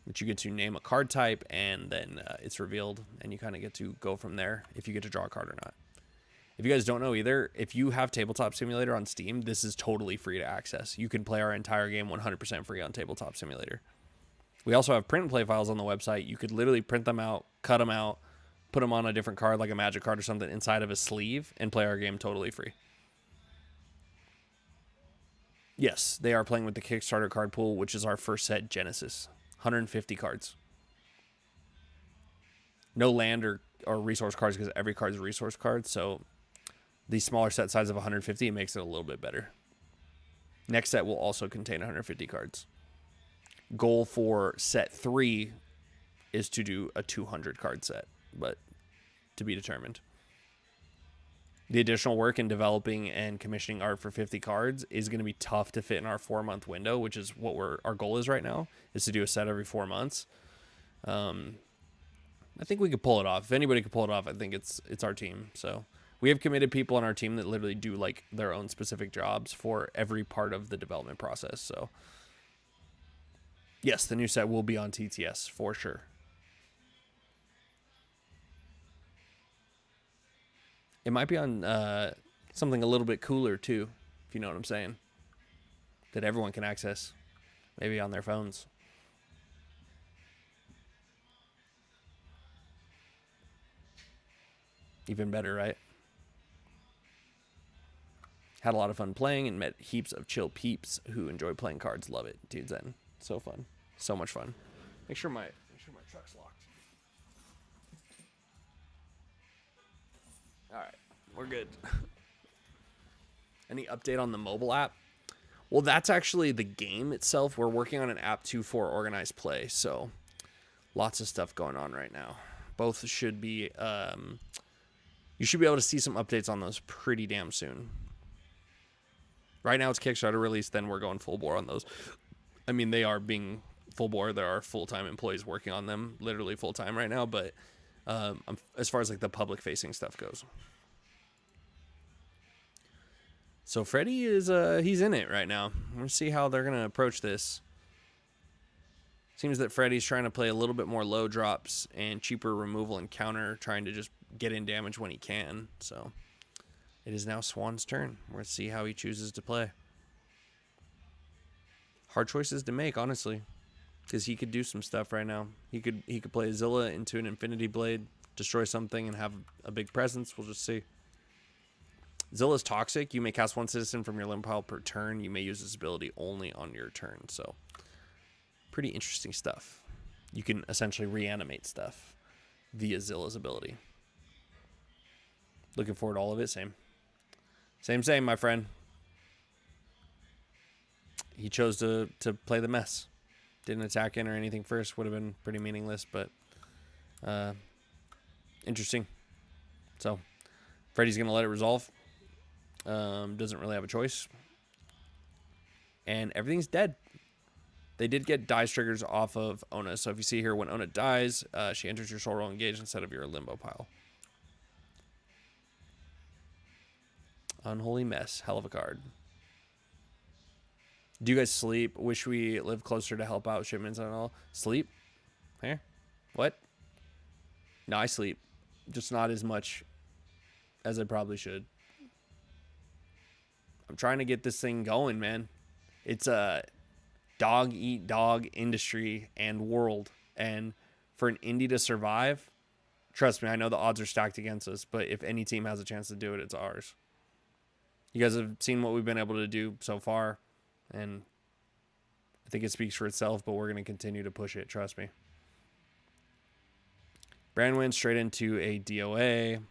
which you get to name a card type, and then it's revealed, and you kind of get to go from there if you get to draw a card or not. If you guys don't know either, if you have Tabletop Simulator on Steam, this is totally free to access. You can play our entire game 100% free on Tabletop Simulator. We also have print and play files on the website. You could literally print them out, cut them out, put them on a different card, like a Magic card or something, inside of a sleeve, and play our game totally free. Yes, they are playing with the Kickstarter card pool, which is our first set, Genesis. 150 cards. No land or resource cards, because every card is a resource card, so the smaller set size of 150 makes it a little bit better. Next set will also contain 150 cards. Goal for set 3 is to do a 200 card set, but to be determined. The additional work in developing and commissioning art for 50 cards is going to be tough to fit in our 4-month window, which is what our goal is right now, is to do a set every 4 months. I think we could pull it off. If anybody could pull it off, I think it's our team. So we have committed people on our team that literally do like their own specific jobs for every part of the development process. So yes, the new set will be on TTS for sure. It might be on something a little bit cooler too, if you know what I'm saying, that everyone can access, maybe on their phones. Even better, right? Had a lot of fun playing and met heaps of chill peeps who enjoy playing cards. Love it, dude. Zen, so fun, so much fun. Make sure my truck's locked. All right, we're good. Any update on the mobile app? Well, that's actually the game itself. We're working on an app too for organized play, so lots of stuff going on right now. Both should be. You should be able to see some updates on those pretty damn soon. Right now it's Kickstarter release, then we're going full bore on those. I mean, they are being full bore. There are full-time employees working on them, literally full-time right now, but as far as like the public-facing stuff goes. So Freddy is, he's in it right now. We're going to see how they're going to approach this. Seems that Freddy's trying to play a little bit more low drops and cheaper removal and counter, trying to just get in damage when he can. So it is now Swan's turn. We're going to see how he chooses to play. Hard choices to make, honestly, because he could do some stuff right now. He could play Zilla into an Infinity Blade, destroy something, and have a big presence. We'll just see. Zilla's toxic. You may cast one citizen from your limb pile per turn. You may use this ability only on your turn. So pretty interesting stuff. You can essentially reanimate stuff via Zilla's ability. Looking forward to all of it. Same, my friend. He chose to play the mess. Didn't attack in or anything first. Would have been pretty meaningless, but interesting. So Freddy's going to let it resolve. Doesn't really have a choice. And everything's dead. They did get dice triggers off of Ona. So if you see here, when Ona dies, she enters your soul roll engaged instead of your limbo pile. Unholy Mess. Hell of a card. Do you guys sleep? Wish we lived closer to help out shipments and all. Sleep? Here? What? No, I sleep. Just not as much as I probably should. I'm trying to get this thing going, man. It's a dog eat dog industry and world. And for an indie to survive, trust me, I know the odds are stacked against us, but if any team has a chance to do it, it's ours. You guys have seen what we've been able to do so far, and I think it speaks for itself, but we're going to continue to push it, trust me. Brand wins straight into a DOA,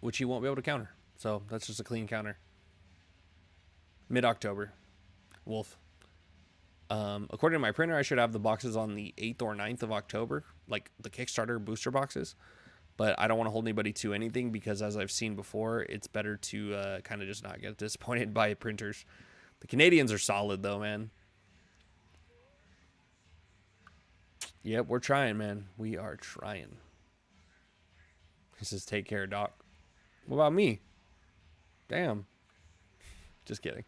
which he won't be able to counter. So that's just a clean counter. Mid-October. Wolf. According to my printer, I should have the boxes on the 8th or 9th of October, like the Kickstarter booster boxes. But I don't want to hold anybody to anything because, as I've seen before, it's better to kind of just not get disappointed by printers. The Canadians are solid, though, man. Yep, we're trying, man. We are trying. He says, take care, Doc. What about me? Damn. Just kidding.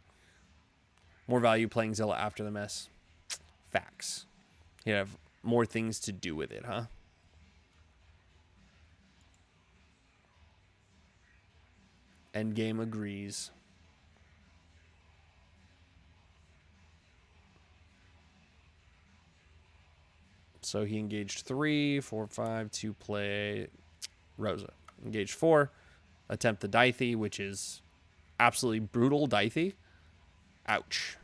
More value playing Zilla after the mess. Facts. You have more things to do with it, huh? Endgame agrees. So he engaged 3, 4, 5 to play Rosa. Engaged 4. Attempt the Dythy, which is absolutely brutal Dythy. Ouch.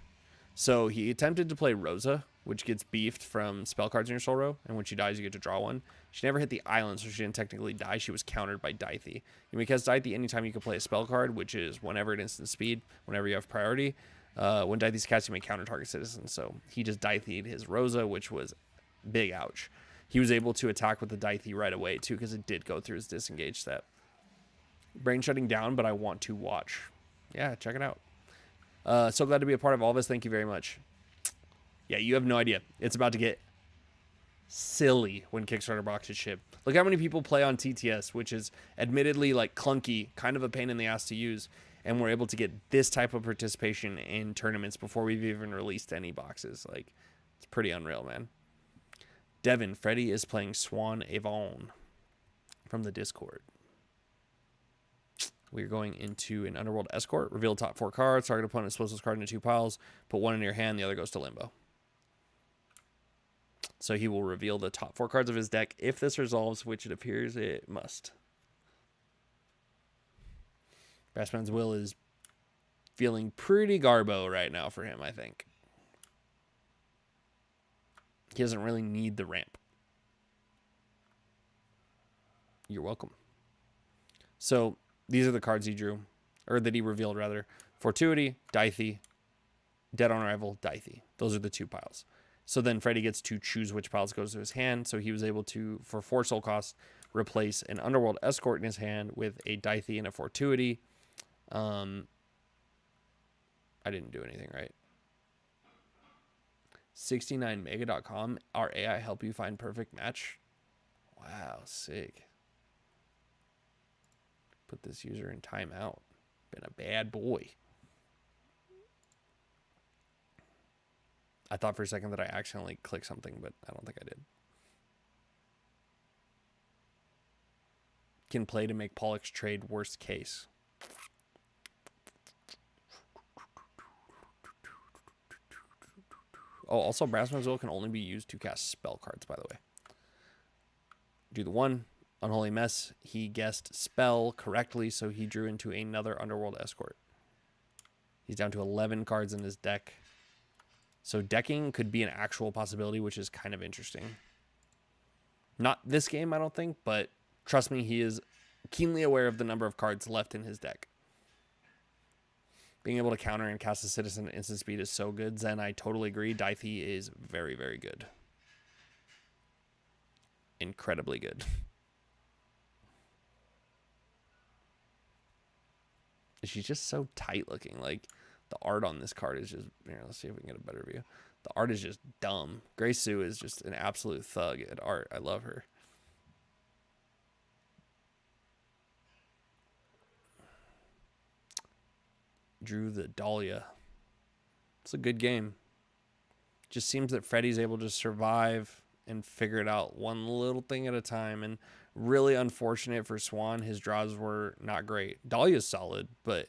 So he attempted to play Rosa, which gets beefed from spell cards in your soul row, and when she dies, you get to draw one. She never hit the island, so she didn't technically die. She was countered by Dythy. And because Dythy, anytime you can play a spell card, which is whenever at instant speed, whenever you have priority, when Dythy's cast, you may counter target citizen. So he just Dythy'd his Rosa, which was big ouch. He was able to attack with the Dythy right away, too, because it did go through his disengage step. Brain shutting down, but I want to watch. Yeah, check it out. So glad to be a part of all this. Thank you very much. Yeah, you have no idea. It's about to get silly when Kickstarter boxes ship. Look how many people play on TTS, which is admittedly like clunky, kind of a pain in the ass to use. And we're able to get this type of participation in tournaments before we've even released any boxes. Like, it's pretty unreal, man. Devin, Freddy is playing Swan Avon from the Discord. We're going into an Underworld Escort. Reveal top 4 cards. Target opponent exposes this card into 2 piles. Put one in your hand. The other goes to Limbo. So he will reveal the top 4 cards of his deck if this resolves, which it appears it must. Bassman's Will is feeling pretty garbo right now for him, I think. He doesn't really need the ramp. You're welcome. So these are the cards he drew, or that he revealed, rather. Fortuity, Dythy, Dead on Arrival, Dythy. Those are the 2 piles. So then Freddy gets to choose which piles goes to his hand. So he was able to, for 4 soul cost, replace an Underworld Escort in his hand with a Dythy and a Fortuity. I didn't do anything right. 69mega.com. Our AI help you find perfect match. Wow, sick. Put this user in timeout. Been a bad boy. I thought for a second that I accidentally clicked something, but I don't think I did. Can play to make Pollock's trade worst case. Oh, also Brassman's Will can only be used to cast spell cards, by the way. Do the 1. Unholy Mess. He guessed spell correctly, so he drew into another Underworld Escort. He's down to 11 cards in his deck. So decking could be an actual possibility, which is kind of interesting. Not this game, I don't think, but trust me, he is keenly aware of the number of cards left in his deck. Being able to counter and cast a citizen at instant speed is so good. Zen, I totally agree. Dythy is very, very good. Incredibly good. She's just so tight looking. Like, the art on this card is just... Here, let's see if we can get a better view. The art is just dumb. Grace Sue is just an absolute thug at art. I love her. Drew the Dahlia. It's a good game. Just seems that Freddy's able to survive and figure it out one little thing at a time. And Really unfortunate for Swan. His draws were not great. Dahlia's solid, but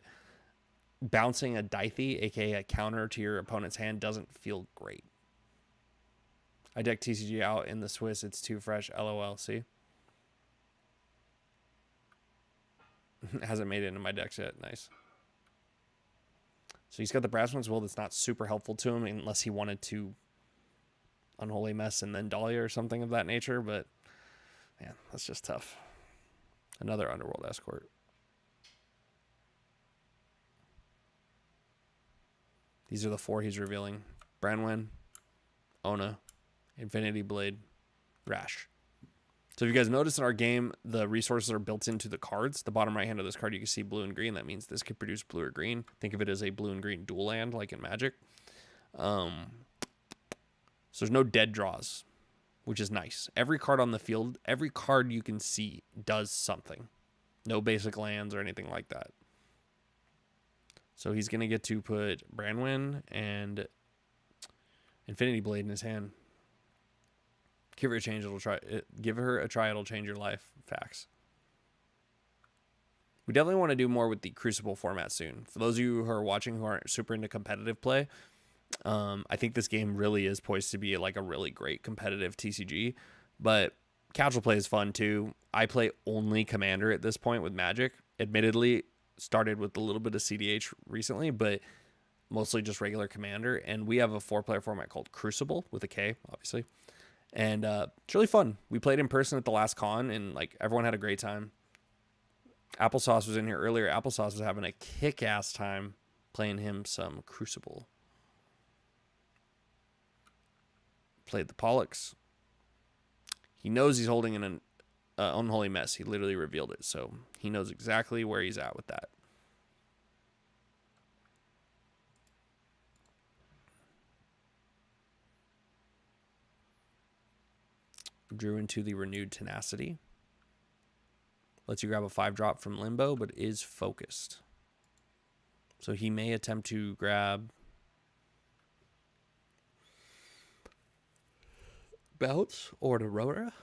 bouncing a Dithy, aka a counter to your opponent's hand, doesn't feel great. I deck TCG out in the Swiss. It's too fresh. LOL. See? Hasn't made it into my decks yet. Nice. So he's got the Brassman's Will that's not super helpful to him unless he wanted to Unholy Mess and then Dahlia or something of that nature. But, man, that's just tough. Another Underworld Escort. These are the 4 he's revealing. Branwen, Ona, Infinity Blade, Rash. So if you guys notice in our game, the resources are built into the cards. The bottom right hand of this card, you can see blue and green. That means this could produce blue or green. Think of it as a blue and green dual land, like in Magic. So there's no dead draws, which is nice. Every card on the field, every card you can see does something. No basic lands or anything like that. So he's going to get to put Branwen and Infinity Blade in his hand. Give her a change. Give her a try. It'll change your life. Facts. We definitely want to do more with the Crucible format soon. For those of you who are watching who aren't super into competitive play, I think this game really is poised to be like a really great competitive TCG. But casual play is fun too. I play only Commander at this point with Magic. Admittedly, started with a little bit of CDH recently, but mostly just regular Commander. And we have a 4-player format called Crucible with a K, obviously. And it's really fun. We played in person at the last con, and like everyone had a great time. Applesauce was in here earlier. Applesauce was having a kick-ass time playing him some Crucible. Played the Pollux. He knows he's holding an Unholy Mess. He literally revealed it, so he knows exactly where he's at with that. Drew into the Renewed Tenacity. Lets you grab a 5-drop from Limbo, but is focused. So he may attempt to grab Bounce or Aurora.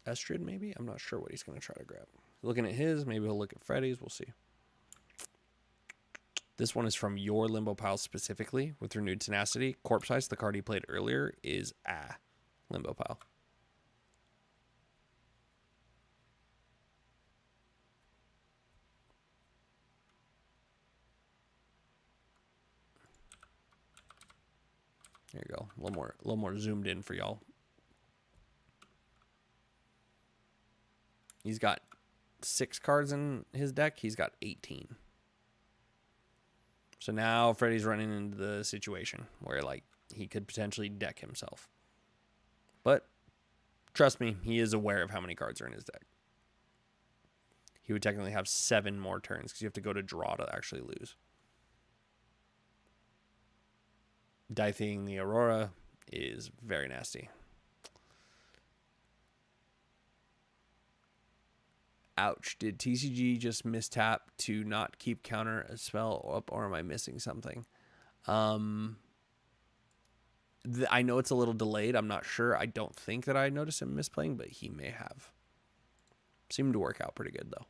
Estrid, maybe? I'm not sure what he's going to try to grab. Looking at his, maybe he'll look at Freddy's. We'll see. This one is from your Limbo pile specifically with Renewed Tenacity. Corpse Ice, the card he played earlier, is Limbo pile. There you go. A little more zoomed in for y'all. He's got 6 cards in his deck. He's got 18. So now Freddy's running into the situation where like he could potentially deck himself. But trust me, he is aware of how many cards are in his deck. He would technically have 7 more turns because you have to go to draw to actually lose. Dithying the Aurora is very nasty. Ouch. Did TCG just mistap to not keep counter a spell up, or am I missing something? I know it's a little delayed. I'm not sure. I don't think that I noticed him misplaying, but he may have. Seemed to work out pretty good, though.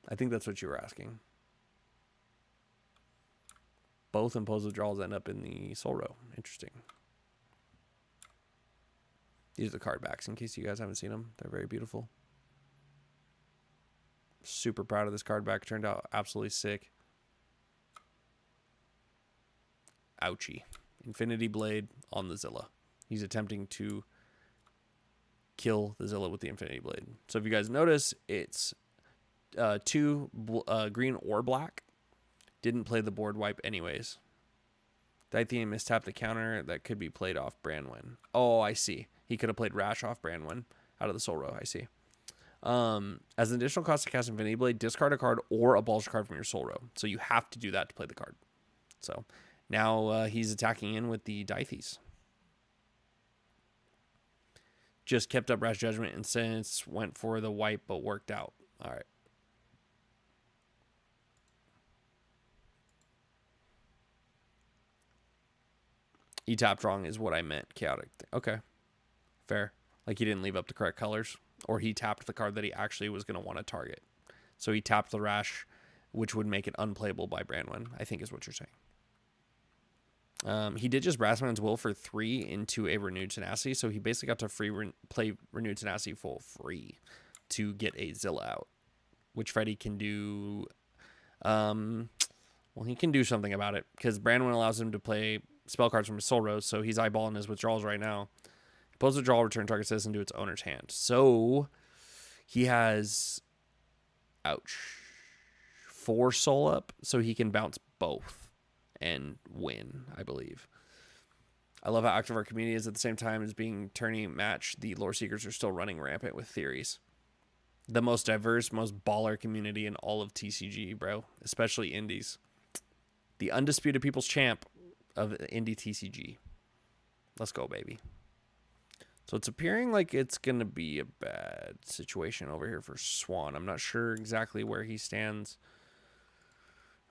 I think that's what you were asking. Both impose withdrawals end up in the soul row. Interesting. These are the card backs in case you guys haven't seen them. They're very beautiful. Super proud of this card back. Turned out absolutely sick. Ouchie. Infinity Blade on the Zilla. He's attempting to kill the Zilla with the Infinity Blade. So if you guys notice, it's 2 green or black. Didn't play the board wipe anyways. Dithian mistapped the counter that could be played off Branwen. Oh, I see. He could have played Rash off Branwen out of the soul row. I see. As an additional cost to cast Infinity Blade, discard a card or abolish a card from your soul row. So you have to do that to play the card. So now he's attacking in with the Dithies. Just kept up Rash Judgment and since went for the wipe but worked out. All right. E-tapped wrong is what I meant. Chaotic. Okay. Fair. Like he didn't leave up the correct colors. or he tapped the card that he actually was going to want to target. So he tapped the Rash, which would make it unplayable by Branwen, I think is what you're saying. He did just Brassman's Will for 3 into a Renewed Tenacity, so he basically got to play Renewed Tenacity for free to get a Zilla out, which Freddy can do. Well, he can do something about it because Branwen allows him to play spell cards from his Soul Rose, so he's eyeballing his withdrawals right now. Pose withdrawal, return target citizen to its owner's hand. So he has, ouch, 4 soul up, so he can bounce both and win, I believe. I love how active our community is. At the same time as being tourney match, the lore seekers are still running rampant with theories. The most diverse, most baller community in all of TCG, bro, especially indies. The undisputed people's champ of indie TCG. Let's go, baby. So it's appearing like it's going to be a bad situation over here for Swan. I'm not sure exactly where he stands.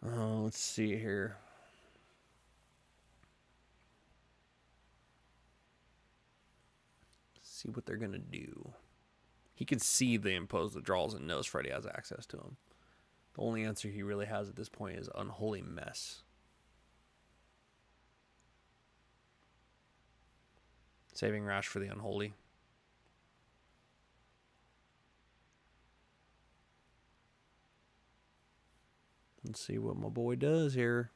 Let's see here. See what they're going to do. He can see the imposed withdrawals and knows Freddy has access to him. The only answer he really has at this point is Unholy Mess. Saving Rash for the Unholy. Let's see what my boy does here.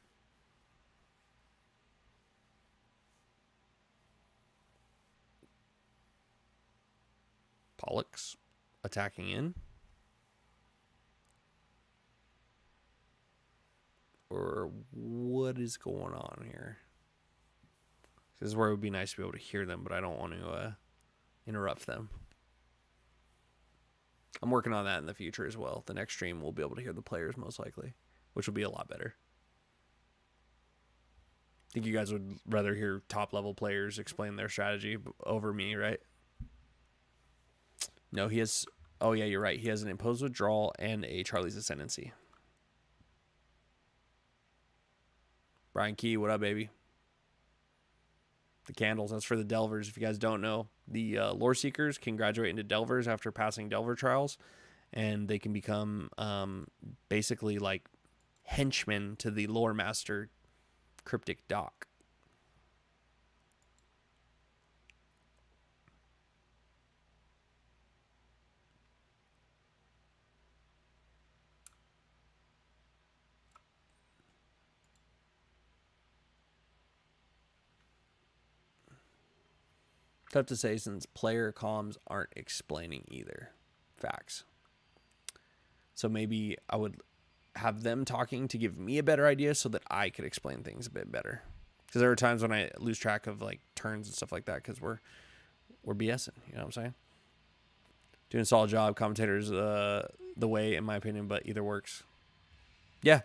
Pollux attacking in. Or what is going on here? This is where it would be nice to be able to hear them, but I don't want to interrupt them. I'm working on that in the future as well. The next stream we'll be able to hear the players most likely, which will be a lot better. I think you guys would rather hear top level players explain their strategy over me, right? No, he has... Oh, yeah, you're right. He has an imposed withdrawal and a Charlie's Ascendancy. Brian Key, what up, baby? The candles. That's for the Delvers. If you guys don't know, the Lore Seekers can graduate into Delvers after passing Delver trials, and they can become basically like henchmen to the Lore Master Kryptik Doc. Tough to say since player comms aren't explaining either. Facts. So maybe I would have them talking to give me a better idea so that I could explain things a bit better. Because there are times when I lose track of like turns and stuff like that because we're BSing. You know what I'm saying? Doing a solid job. Commentators the way, in my opinion, but either works. Yeah,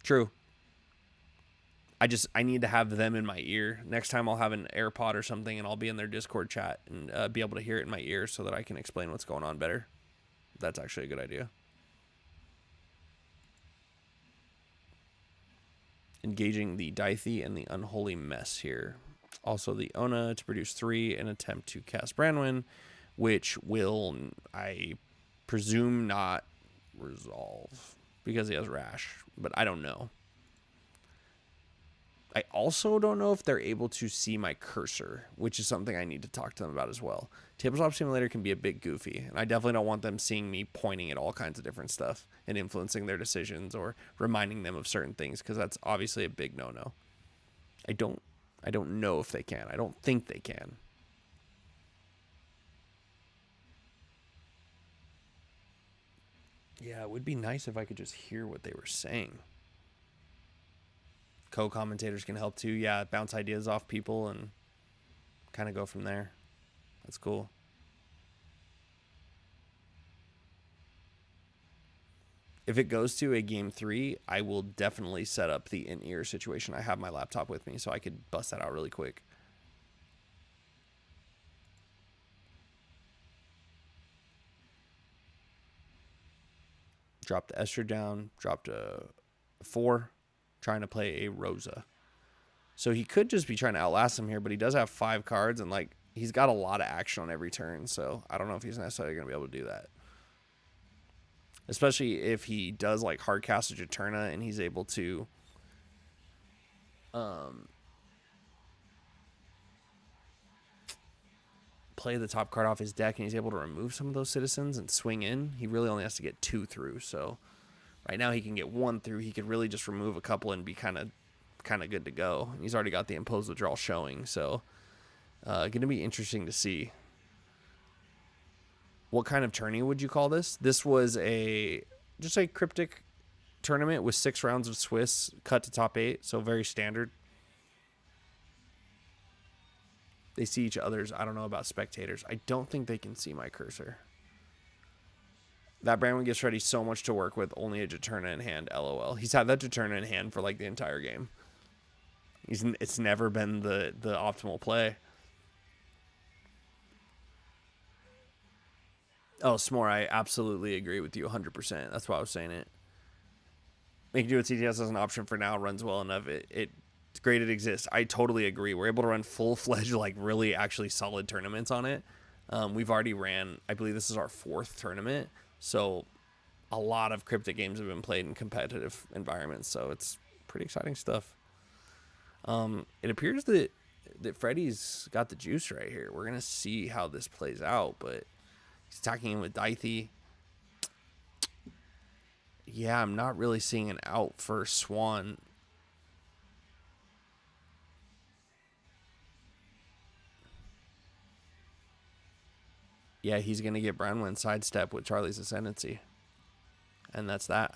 true. I need to have them in my ear. Next time I'll have an AirPod or something and I'll be in their Discord chat and be able to hear it in my ear so that I can explain what's going on better. That's actually a good idea. Engaging the Dithy and the Unholy Mess here. Also the Ona to produce 3 and attempt to cast Branwen, which will, I presume, not resolve because he has Rash, but I don't know. I also don't know if they're able to see my cursor, which is something I need to talk to them about as well. Tabletop Simulator can be a bit goofy, and I definitely don't want them seeing me pointing at all kinds of different stuff and influencing their decisions or reminding them of certain things, because that's obviously a big no-no. I don't know if they can. I don't think they can. Yeah, it would be nice if I could just hear what they were saying. Co-commentators can help too. Yeah, bounce ideas off people and kind of go from there. That's cool. If it goes to a game 3, I will definitely set up the in-ear situation. I have my laptop with me, so I could bust that out really quick. Dropped the Esther down. Dropped a 4. Trying to play a Rosa. So he could just be trying to outlast him here, but he does have 5 cards, and like he's got a lot of action on every turn, so I don't know if he's necessarily going to be able to do that. Especially if he does like hard cast a Juturna and he's able to play the top card off his deck and he's able to remove some of those citizens and swing in. He really only has to get 2 through, so right now he can get 1 through. He could really just remove a couple and be kind of good to go. He's already got the imposed withdrawal showing, so going to be interesting to see. What kind of tourney would you call this? This was just a Kryptik tournament with 6 rounds of Swiss cut to top 8, so very standard. They see each other's. I don't know about spectators. I don't think they can see my cursor. That Brandon gets ready so much to work with, only a Juturna in hand, LOL. He's had that Juturna in hand for like the entire game. It's never been the optimal play. Oh, S'more, I absolutely agree with you 100%. That's why I was saying it. Making do with CTS as an option for now runs well enough. It's great it exists. I totally agree. We're able to run full-fledged, like really actually solid tournaments on it. We've already ran, I believe this is our 4th tournament. So a lot of Kryptik games have been played in competitive environments. So it's pretty exciting stuff. It appears that Freddy's got the juice right here. We're going to see how this plays out, but he's attacking him with Dythe. Yeah, I'm not really seeing an out for Swan. Yeah, he's going to get Bronwyn sidestep with Charlie's Ascendancy. And that's that.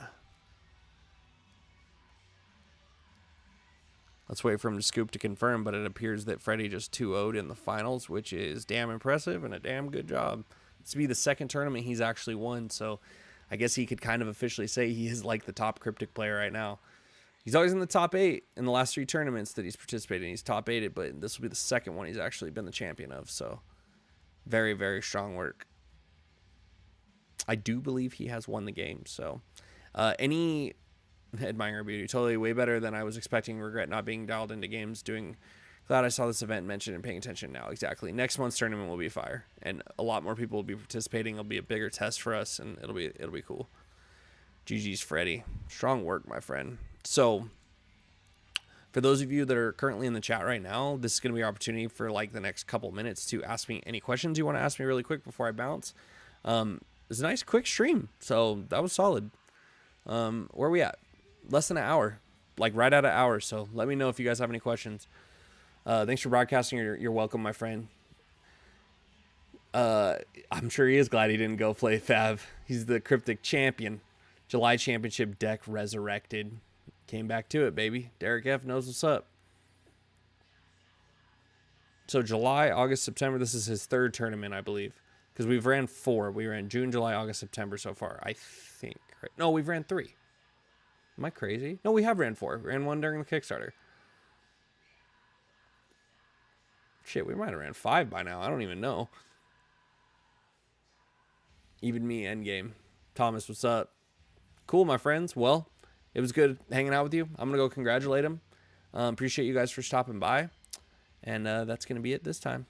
Let's wait for him to scoop to confirm, but it appears that Freddy just 2-0'd in the finals, which is damn impressive and a damn good job. This will be the 2nd tournament he's actually won, so I guess he could kind of officially say he is like the top Kryptik player right now. He's always in the top 8 in the last 3 tournaments that he's participated in. He's top 8'd, but this will be the 2nd one he's actually been the champion of, so very, very strong work. I do believe he has won the game, so any admiring beauty, totally way better than I was expecting. Regret not being dialed into games. Glad I saw this event mentioned and paying attention now. Exactly. Next month's tournament will be fire, and a lot more people will be participating. It'll be a bigger test for us, and it'll be cool. GG's Freddy. Strong work, my friend. So for those of you that are currently in the chat right now, this is going to be your opportunity for like the next couple minutes to ask me any questions you want to ask me really quick before I bounce. It's a nice quick stream, so that was solid. Where are we at? Less than an hour, like right at an hour. So let me know if you guys have any questions. Thanks for broadcasting. You're welcome, my friend. I'm sure he is glad he didn't go play Fav. He's the Kryptik champion. July championship deck resurrected. Came back to it, baby. Derek F knows what's up. So July, August, September. This is his 3rd tournament, I believe. Because we've ran 4. We ran June, July, August, September so far. I think. Right? No, we've ran 3. Am I crazy? No, we have ran 4. We ran 1 during the Kickstarter. Shit, we might have ran 5 by now. I don't even know. Even me, endgame. Thomas, what's up? Cool, my friends. Well, it was good hanging out with you. I'm going to go congratulate him. Appreciate you guys for stopping by. And that's going to be it this time.